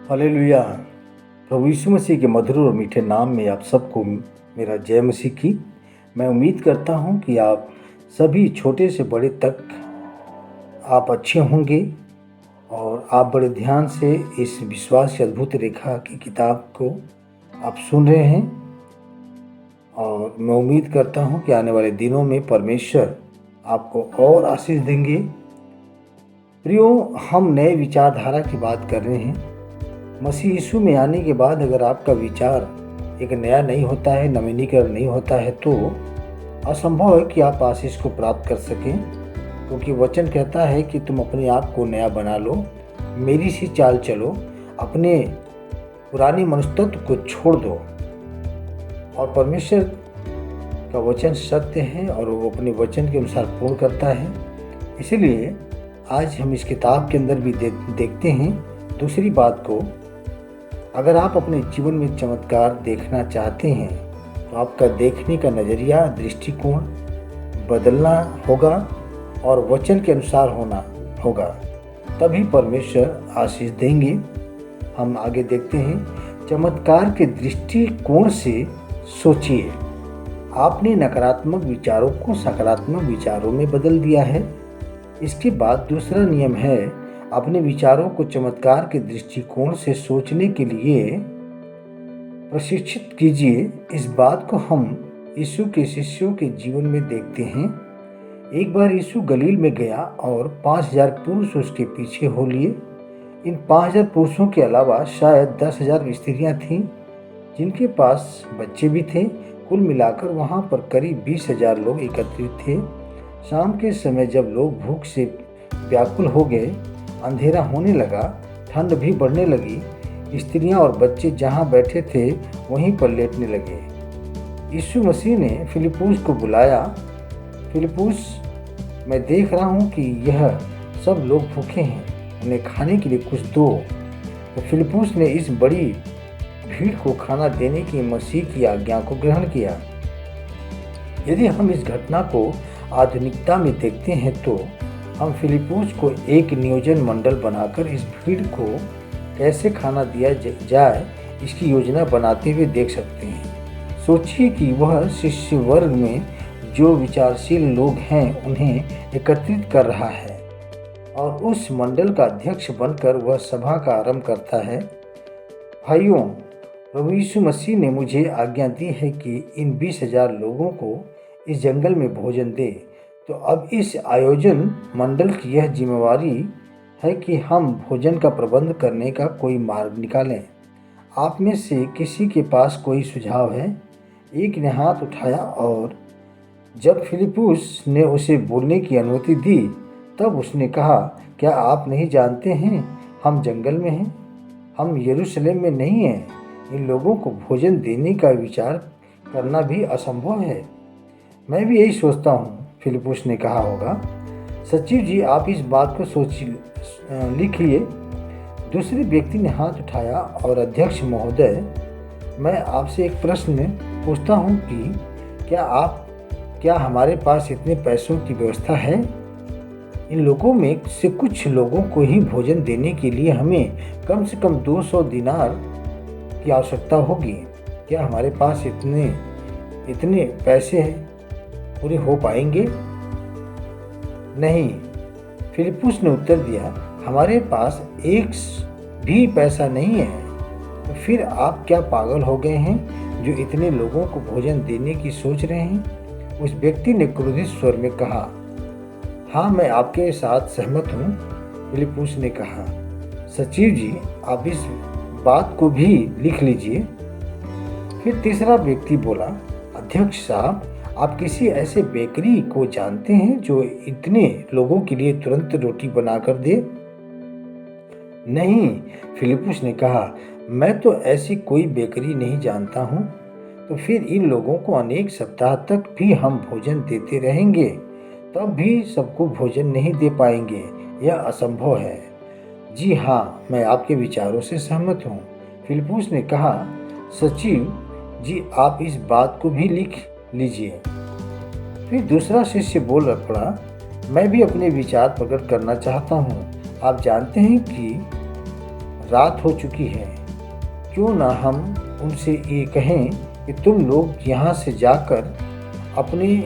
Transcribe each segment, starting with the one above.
Hallelujah. प्रभु यीशु मसीह के मधुर और मीठे नाम में आप सबको मेरा जय मसीह की। मैं उम्मीद करता हूं कि आप सभी छोटे से बड़े तक आप अच्छे होंगे और आप बड़े ध्यान से इस विश्वास की अद्भुत रेखा की किताब को आप सुन रहे हैं। और मैं उम्मीद करता हूं कि आने वाले दिनों में परमेश्वर आपको और आशीष देंगे। प्रियो, हम नए विचारधारा की बात कर रहे हैं। मसीह यीशु में आने के बाद अगर आपका विचार एक नया नहीं होता है, नवीनीकरण नहीं होता है, तो असंभव है कि आप आशीष को प्राप्त कर सकें, क्योंकि वचन कहता है कि तुम अपने आप को नया बना लो, मेरी सी चाल चलो, अपने पुराने मनुष्यत्व को छोड़ दो। और परमेश्वर का वचन सत्य है और वो अपने वचन के अनुसार पूर्ण करता है। इसीलिए आज हम इस किताब के अंदर भी देखते हैं दूसरी बात को। अगर आप अपने जीवन में चमत्कार देखना चाहते हैं तो आपका देखने का नज़रिया, दृष्टिकोण बदलना होगा और वचन के अनुसार होना होगा, तभी परमेश्वर आशीष देंगे। हम आगे देखते हैं। चमत्कार के दृष्टिकोण से सोचिए। आपने नकारात्मक विचारों को सकारात्मक विचारों में बदल दिया है। इसके बाद दूसरा नियम है, अपने विचारों को चमत्कार के दृष्टिकोण से सोचने के लिए प्रशिक्षित कीजिए। इस बात को हम यीशु के शिष्यों के जीवन में देखते हैं। एक बार यीशु गलील में गया और 5000 पुरुष उसके पीछे हो लिए। इन 5000 पुरुषों के अलावा शायद 10,000 स्त्रियां थीं जिनके पास बच्चे भी थे। कुल मिलाकर वहां पर करीब 20,000 लोग एकत्रित थे। शाम के समय जब लोग भूख से व्याकुल हो गए, अंधेरा होने लगा, ठंड भी बढ़ने लगी, स्त्रियां और बच्चे जहां बैठे थे वहीं पर लेटने लगे। यीशु मसीह ने फिलिप्पुस को बुलाया। फिलिप्पुस, मैं देख रहा हूं कि यह सब लोग भूखे हैं, उन्हें खाने के लिए कुछ दो। तो फिलिप्पुस ने इस बड़ी भीड़ को खाना देने की मसीह की आज्ञा को ग्रहण किया। यदि हम इस घटना को आधुनिकता में देखते हैं तो हम फिलिप्पुस को एक नियोजन मंडल बनाकर इस भीड़ को कैसे खाना दिया जाए इसकी योजना बनाते हुए देख सकते हैं। सोचिए कि वह शिष्य वर्ग में जो विचारशील लोग हैं उन्हें एकत्रित कर रहा है और उस मंडल का अध्यक्ष बनकर वह सभा का आरंभ करता है। भाइयों, प्रभु यीशु मसीह ने मुझे आज्ञा दी है कि इन 20,000 लोगों को इस जंगल में भोजन दे। तो अब इस आयोजन मंडल की यह जिम्मेवारी है कि हम भोजन का प्रबंध करने का कोई मार्ग निकालें। आप में से किसी के पास कोई सुझाव है? एक ने हाथ उठाया और जब फिलिप्पुस ने उसे बोलने की अनुमति दी तब उसने कहा, क्या आप नहीं जानते हैं हम जंगल में हैं, हम यरूशलेम में नहीं हैं। इन लोगों को भोजन देने का विचार करना भी असंभव है। मैं भी यही सोचता हूँ, फिलिप्पुस ने कहा होगा। सचिव जी, आप इस बात को लिखिए। दूसरे व्यक्ति ने हाथ उठाया और अध्यक्ष महोदय, मैं आपसे एक प्रश्न पूछता हूँ कि क्या हमारे पास इतने पैसों की व्यवस्था है? इन लोगों में से कुछ लोगों को ही भोजन देने के लिए हमें कम से कम 200 दिनार की आवश्यकता होगी। क्या हमारे पास इतने पैसे पूरे हो पाएंगे? नहीं, फिलिप्पुस ने उत्तर दिया, हमारे पास एक भी पैसा नहीं है। तो फिर आप क्या पागल हो गए हैं जो इतने लोगों को भोजन देने की सोच रहे हैं? उस व्यक्ति ने क्रोधित स्वर में कहा, हाँ, मैं आपके साथ सहमत हूँ। फिलिप्पुस ने कहा, सचिव जी, आप इस बात को भी लिख लीजिए। फिर तीसरा व्यक्ति बोला, अध्यक्ष साहब, आप किसी ऐसे बेकरी को जानते हैं जो इतने लोगों के लिए तुरंत रोटी बनाकर दे? नहीं, फिलिप्पुस ने कहा, मैं तो ऐसी कोई बेकरी नहीं जानता हूँ। तो फिर इन लोगों को अनेक सप्ताह तक भी हम भोजन देते रहेंगे, तब भी सबको भोजन नहीं दे पाएंगे। यह असंभव है। जी हाँ, मैं आपके विचारों से सहमत हूँ, फिलिप्पुस ने कहा। सचिव जी, आप इस बात को भी लिख लीजिए। फिर दूसरा शिष्य बोल पड़ा, मैं भी अपने विचार प्रकट करना चाहता हूँ। आप जानते हैं कि रात हो चुकी है, क्यों ना हम उनसे ये कहें कि तुम लोग यहाँ से जाकर अपने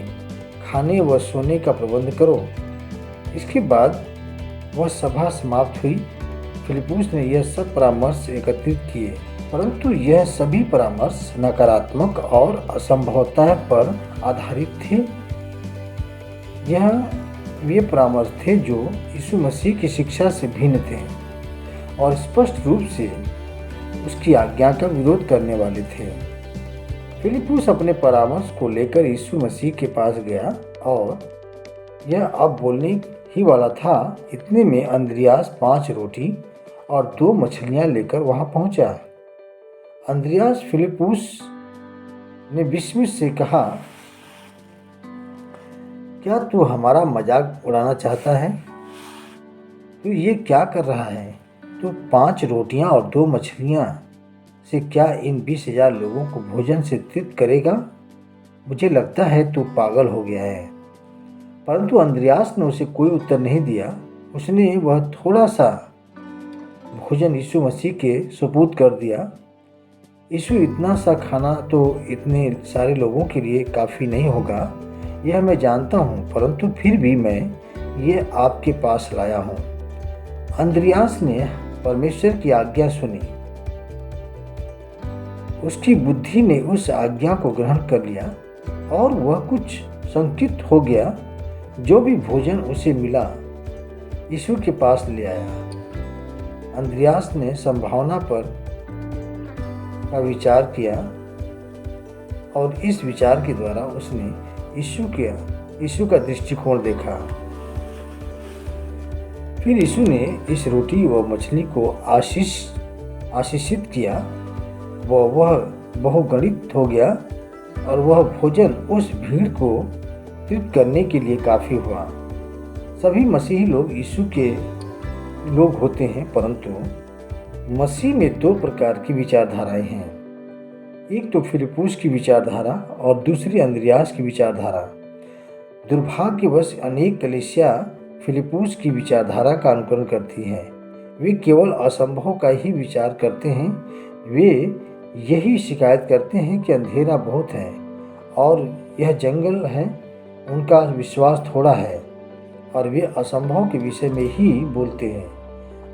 खाने व सोने का प्रबंध करो। इसके बाद वह सभा समाप्त हुई। फिलिप्पुस ने यह सब परामर्श एकत्रित किए, परंतु यह सभी परामर्श नकारात्मक और असंभवता पर आधारित थे। यह वे परामर्श थे जो यीशु मसीह की शिक्षा से भिन्न थे और स्पष्ट रूप से उसकी आज्ञा का विरोध करने वाले थे। फिलिप्पुस अपने परामर्श को लेकर यीशु मसीह के पास गया और यह अब बोलने ही वाला था। इतने में अंद्रियास 5 रोटी और 2 मछलियां लेकर वहां पहुंचा। अंद्रियास फिलिप्पुस ने विस्मित से कहा, क्या तू हमारा मजाक उड़ाना चाहता है? तू ये क्या कर रहा है? तू 5 रोटियां और 2 मछलियां से क्या इन 20,000 लोगों को भोजन से तृप्त करेगा? मुझे लगता है तू पागल हो गया है। परंतु अंद्रियास ने उसे कोई उत्तर नहीं दिया। उसने वह थोड़ा सा भोजन यीशु मसीह के सुपुर्द कर दिया। यीशु, इतना सा खाना तो इतने सारे लोगों के लिए काफ़ी नहीं होगा, यह मैं जानता हूँ, परंतु फिर भी मैं ये आपके पास लाया हूँ। अंद्रियास ने परमेश्वर की आज्ञा सुनी। उसकी बुद्धि ने उस आज्ञा को ग्रहण कर लिया और वह कुछ संकित हो गया। जो भी भोजन उसे मिला यीशु के पास ले आया। अंद्रियास ने संभावना पर का विचार किया और इस विचार के द्वारा उसने यीशु का दृष्टिकोण देखा। फिर यीशु ने इस रोटी व मछली को आशीषित किया। वह बहुगणित हो गया और वह भोजन उस भीड़ को तृप्त करने के लिए काफ़ी हुआ। सभी मसीही लोग यीशु के लोग होते हैं, परंतु मसीह में 2 प्रकार की विचारधाराएं हैं। एक तो फिलिप्पुस की विचारधारा और दूसरी अंद्रियास की विचारधारा। दुर्भाग्यवश अनेक कलीसिया फिलिप्पुस की विचारधारा का अनुकरण करती है। वे केवल असंभव का ही विचार करते हैं। वे यही शिकायत करते हैं कि अंधेरा बहुत है और यह जंगल है। उनका विश्वास थोड़ा है और वे असंभव के विषय में ही बोलते हैं।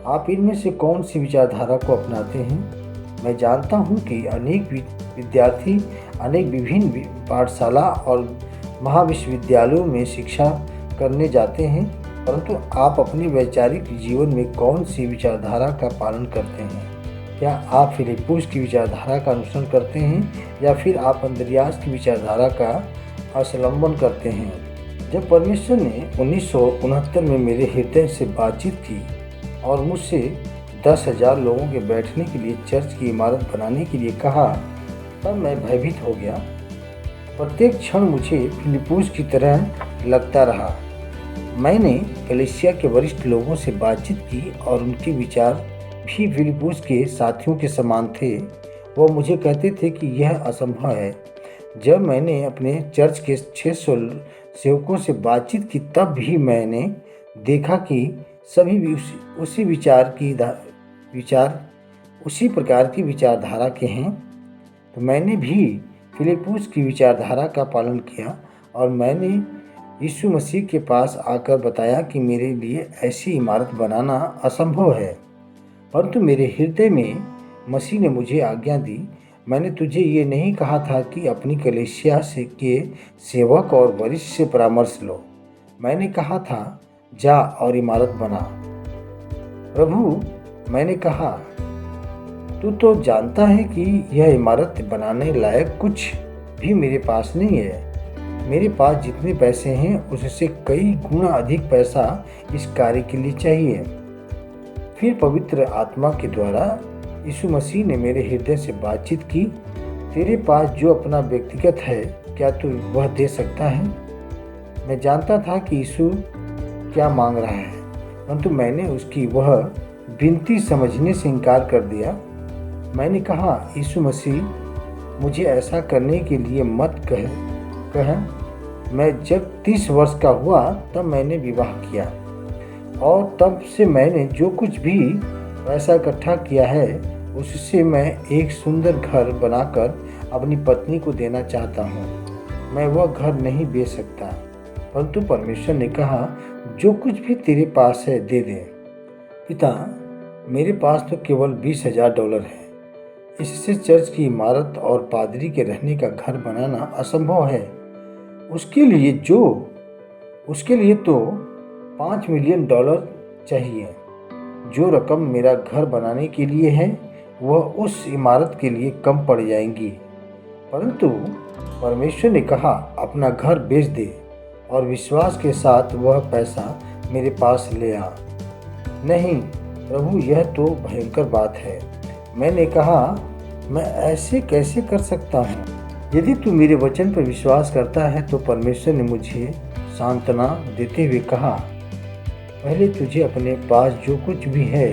आप इनमें से कौन सी विचारधारा को अपनाते हैं? मैं जानता हूं कि अनेक विद्यार्थी अनेक विभिन्न पाठशाला और महाविश्वविद्यालयों में शिक्षा करने जाते हैं, परंतु आप अपने वैचारिक जीवन में कौन सी विचारधारा का पालन करते हैं? क्या आप फिलिप्पुस की विचारधारा का अनुसरण करते हैं या फिर आप अंद्रियास की विचारधारा का अवलंबन करते हैं? जब परमेश्वर ने 1969 में मेरे हृदय से बातचीत की और मुझसे 10,000 लोगों के बैठने के लिए चर्च की इमारत बनाने के लिए कहा, तब मैं भयभीत हो गया। प्रत्येक क्षण मुझे फिलिप्पुस की तरह लगता रहा। मैंने कलीसिया के वरिष्ठ लोगों से बातचीत की और उनके विचार भी फिलिप्पुस के साथियों के समान थे। वह मुझे कहते थे कि यह असंभव है। जब मैंने अपने चर्च के 600 सेवकों से बातचीत की, तब भी मैंने देखा कि सभी भी उसी प्रकार की विचारधारा के हैं। तो मैंने भी फिलिप्पुस की विचारधारा का पालन किया और मैंने यीशु मसीह के पास आकर बताया कि मेरे लिए ऐसी इमारत बनाना असंभव है, परंतु मेरे हृदय में मसीह ने मुझे आज्ञा दी। मैंने तुझे ये नहीं कहा था कि अपनी कलीसिया के सेवक और वरिष्ठ से परामर्श लो। मैंने कहा था, जा और इमारत बना। प्रभु, मैंने कहा, तू तो जानता है कि यह इमारत बनाने लायक कुछ भी मेरे पास नहीं है। मेरे पास जितने पैसे हैं उससे कई गुना अधिक पैसा इस कार्य के लिए चाहिए। फिर पवित्र आत्मा के द्वारा यीशु मसीह ने मेरे हृदय से बातचीत की। तेरे पास जो अपना व्यक्तिगत है, क्या तू वह दे सकता है? मैं जानता था कि यीशु क्या मांग रहा है, परंतु मैंने उसकी वह विनती समझने से इनकार कर दिया। मैंने कहा, यीशु मसीह, मुझे ऐसा करने के लिए मत कह। मैं जब 30 वर्ष का हुआ तब मैंने विवाह किया और तब से मैंने जो कुछ भी पैसा इकट्ठा किया है उससे मैं एक सुंदर घर बनाकर अपनी पत्नी को देना चाहता हूँ। मैं वह घर नहीं बेच सकता। परंतु परमेश्वर ने कहा, जो कुछ भी तेरे पास है दे दे। पिता, मेरे पास तो केवल $20,000 है। इससे चर्च की इमारत और पादरी के रहने का घर बनाना असंभव है। उसके लिए तो $5 मिलियन चाहिए। जो रकम मेरा घर बनाने के लिए है वह उस इमारत के लिए कम पड़ जाएंगी। परंतु परमेश्वर ने कहा, अपना घर बेच दे और विश्वास के साथ वह पैसा मेरे पास ले आ। नहीं प्रभु, यह तो भयंकर बात है। मैंने कहा, मैं ऐसे कैसे कर सकता हूँ? यदि तू मेरे वचन पर विश्वास करता है तो परमेश्वर ने मुझे सांत्वना देते हुए कहा, पहले तुझे अपने पास जो कुछ भी है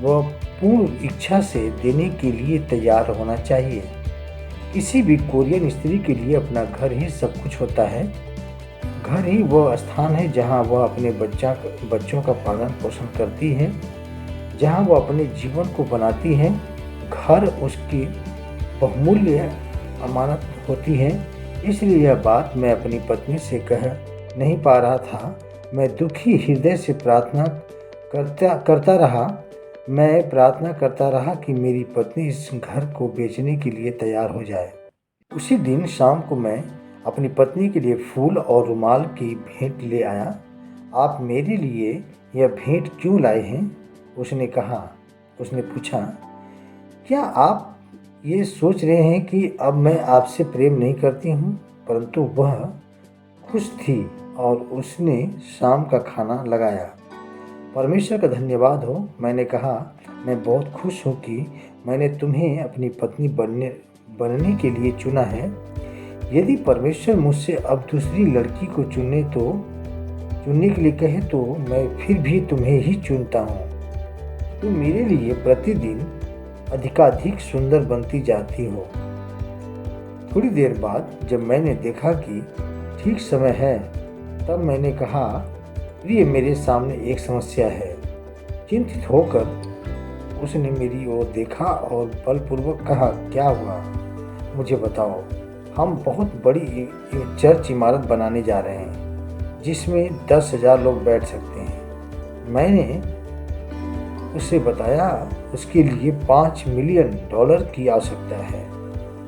वह पूर्ण इच्छा से देने के लिए तैयार होना चाहिए। किसी भी कोरियन स्त्री के लिए अपना घर ही सब कुछ होता है। घर ही वह स्थान है जहाँ वह अपने बच्चों का पालन पोषण करती है, जहाँ वह अपने जीवन को बनाती है। घर उसकी बहुमूल्य अमानत होती है। इसलिए यह बात मैं अपनी पत्नी से कह नहीं पा रहा था। मैं दुखी हृदय से प्रार्थना करता रहा कि मेरी पत्नी इस घर को बेचने के लिए तैयार हो जाए। उसी दिन शाम को मैं अपनी पत्नी के लिए फूल और रुमाल की भेंट ले आया। आप मेरे लिए यह भेंट क्यों लाए हैं? उसने पूछा, क्या आप ये सोच रहे हैं कि अब मैं आपसे प्रेम नहीं करती हूँ? परंतु वह खुश थी और उसने शाम का खाना लगाया। परमेश्वर का धन्यवाद हो। मैंने कहा, मैं बहुत खुश हूँ कि मैंने तुम्हें अपनी पत्नी बनने के लिए चुना है। यदि परमेश्वर मुझसे अब दूसरी लड़की को चुनने के लिए कहे तो मैं फिर भी तुम्हें ही चुनता हूँ। तुम मेरे लिए प्रतिदिन अधिकाधिक सुंदर बनती जाती हो। थोड़ी देर बाद जब मैंने देखा कि ठीक समय है, तब मैंने कहा, प्रिय, मेरे सामने एक समस्या है। चिंतित होकर उसने मेरी ओर देखा और बलपूर्वक कहा, क्या हुआ? मुझे बताओ। हम बहुत बड़ी चर्च इमारत बनाने जा रहे हैं जिसमें 10,000 लोग बैठ सकते हैं। मैंने उसे बताया उसके लिए $5 मिलियन की आवश्यकता है।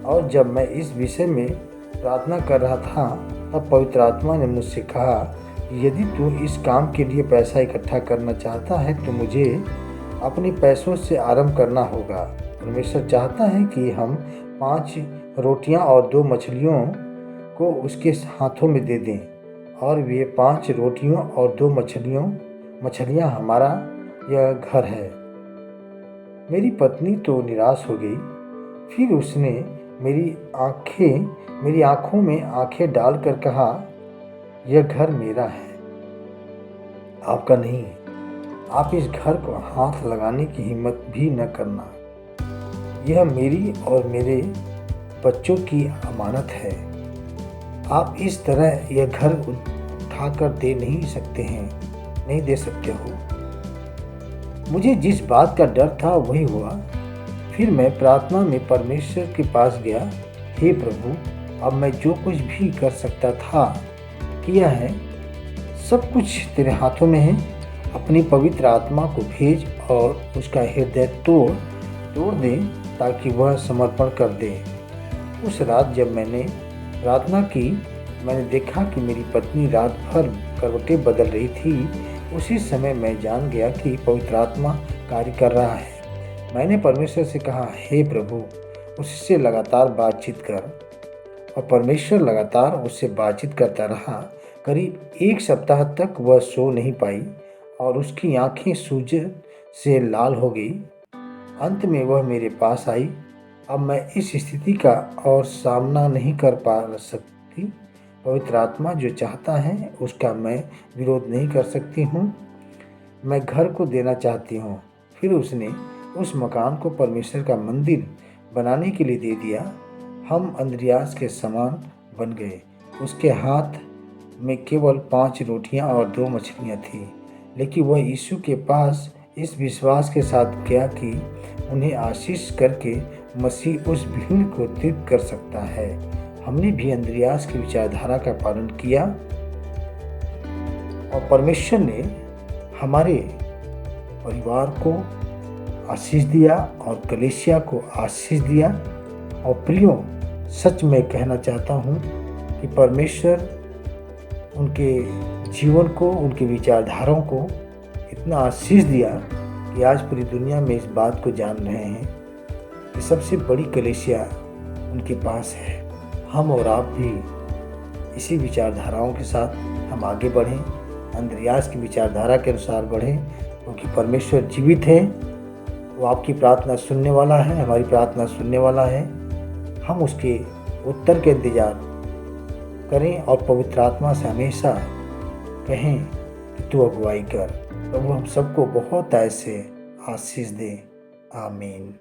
और जब मैं इस विषय में प्रार्थना कर रहा था तब पवित्र आत्मा ने मुझसे कहा, यदि तू इस काम के लिए पैसा इकट्ठा करना चाहता है तो मुझे अपने पैसों से आरंभ करना होगा। परमेश्वर चाहता है कि हम 5 रोटियां और 2 मछलियों को उसके हाथों में दे दें, और वे 5 रोटियों और 2 मछलियां हमारा यह घर है। मेरी पत्नी तो निराश हो गई। फिर उसने मेरी आंखों में आंखें डालकर कहा, यह घर मेरा है, आपका नहीं। आप इस घर को हाथ लगाने की हिम्मत भी न करना। यह मेरी और मेरे बच्चों की अमानत है। आप इस तरह यह घर उठाकर नहीं दे सकते हो। मुझे जिस बात का डर था वही हुआ। फिर मैं प्रार्थना में परमेश्वर के पास गया, हे प्रभु, अब मैं जो कुछ भी कर सकता था किया है। सब कुछ तेरे हाथों में है। अपनी पवित्र आत्मा को भेज और उसका हृदय तोड़ दे ताकि वह समर्पण कर दे। उस रात जब मैंने प्रार्थना की, मैंने देखा कि मेरी पत्नी रात भर करवटें बदल रही थी। उसी समय मैं जान गया कि पवित्र आत्मा कार्य कर रहा है। मैंने परमेश्वर से कहा, हे प्रभु, उससे लगातार बातचीत कर। और परमेश्वर लगातार उससे बातचीत करता रहा। करीब 1 सप्ताह तक वह सो नहीं पाई और उसकी आंखें सूजन से लाल हो गई। अंत में वह मेरे पास आई। अब मैं इस स्थिति का और सामना नहीं कर पा सकती। पवित्र आत्मा जो चाहता है उसका मैं विरोध नहीं कर सकती हूँ। मैं घर को देना चाहती हूँ। फिर उसने उस मकान को परमेश्वर का मंदिर बनाने के लिए दे दिया। हम अंद्रियास के समान बन गए। उसके हाथ में केवल 5 रोटियां और 2 मछलियां थी, लेकिन वह यीशु के पास इस विश्वास के साथ किया कि उन्हें आशीष करके मसीह उस भीड़ को तृप्त कर सकता है। हमने भी अंद्रियास की विचारधारा का पालन किया और परमेश्वर ने हमारे परिवार को आशीष दिया और कलीसिया को आशीष दिया। और प्रियो, सच में कहना चाहता हूँ कि परमेश्वर उनके जीवन को, उनकी विचारधाराओं को इतना आशीष दिया कि आज पूरी दुनिया में इस बात को जान रहे हैं कि सबसे बड़ी कलीसिया उनके पास है। हम और आप भी इसी विचारधाराओं के साथ हम आगे बढ़ें, अंद्रियास की विचारधारा के अनुसार बढ़ें, क्योंकि परमेश्वर जीवित है। वो आपकी प्रार्थना सुनने वाला है, हमारी प्रार्थना सुनने वाला है। हम उसके उत्तर के इंतजार करें और पवित्र आत्मा से हमेशा कहें कि तू अगुवाई कर। प्रभु हम सबको बहुत ऐसे आशीष दे। आमीन।